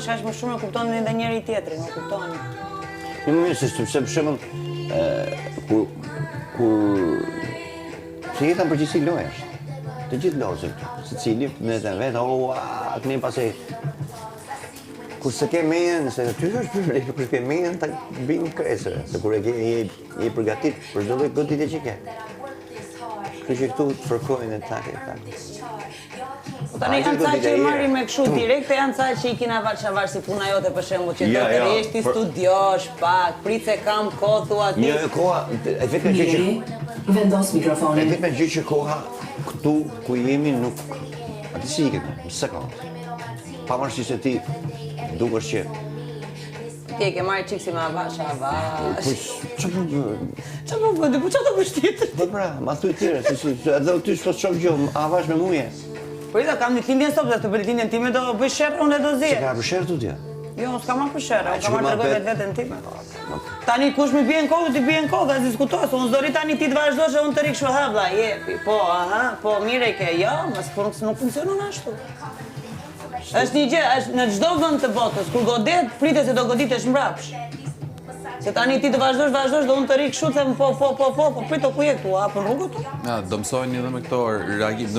është aq më shumë e kuptoni edhe njëri tjetrin, e kuptoni. Në mënyrë se për shembull kur se jeta në përgjithësi loja është. Të gjithë lozën këtu, secili me të vetë, ne pasi kur se ke mejen, se ty është problem, kur ke mejen ta bin kresë, se kur je përgatit për çdo lloj goditje që ke. Kështu që këtu fërkojnë e takë. Tani janë ca që marrin me kështu direkte, janë ca që i kina avaç si puna jote për shembull, që do të rrihesh ti studiosh pak, prit se kam kohë thua ti. Jo, koha, e vetëm gjë që vendos mikrofonin. E vetëm gjë që koha këtu ku jemi nuk aty si iket, në sekond. Pavarësisht se ti dukesh që ti e ke marrë çiksi me avaç. Çfarë do bësh tjetër? Po pra, ma thuaj tjerë, edhe ty s'po shoh gjë, avaç me mua. Po i da kam një lindjen stop, dhe të për lindjen time do bëj sherrë, unë do zi. Se ka për sherrë tu t'ja? Jo, unë s'ka marrë për sherrë, unë ka marrë tregoj vetën time. Tani kush mi bie në kohë, ti bie në kohë, dhe diskutohet, unë s'do rrit tani ti të vazhdosh e unë të rik shu vlla, jepi, po, po, mire ke, jo, nuk funksionon ashtu. Është një gjë, është në çdo vend të botës, kur godet, pritet se do goditesh mbrapsh. Se tani ti të vazhdosh dhe unë të rik shu, them po, prito ku je këtu, apo rrugët tu? Ja, do mësojnë edhe me këto reagim,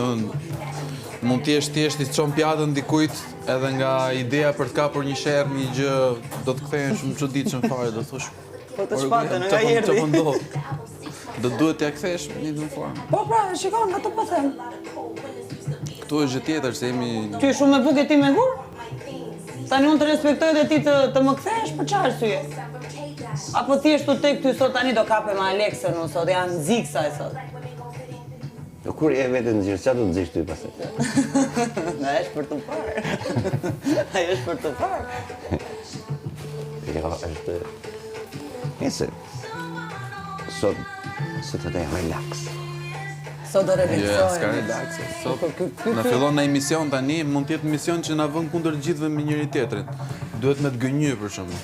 mund t'jesht i çon pjatën dikujt edhe nga ideja për të kapur një sherr, një gjë, do të kthehen shumë çuditshëm fare, do thosh. Po të shpatën nga erdhi. Çfarë ndodh? Do duhet t'ja kthesh në një formë. Po pra, shikon, ato po them. Këtu është gjë tjetër se jemi. Ty shumë me buke ti me gur? Tani unë të respektoj dhe ti të më kthesh për çfarë arsye? Apo thjesht tu tek ty sot tani do kapem me Aleksën unë sot, janë nxiksa e sot. Kur e vetë në gjërë, qa do të nxiksh ty pasaj? Ajo është për të parë. Ajo është për të parë. Jo, është... Nese, sot të të jam relax. Sot do relaxojnë. Jo, s'ka relax. Sot na fillon në emision tani, mund t'jetë emision që na vën kundër gjithëve me njëri tjetrin. Duhet me të gënjy për shembull.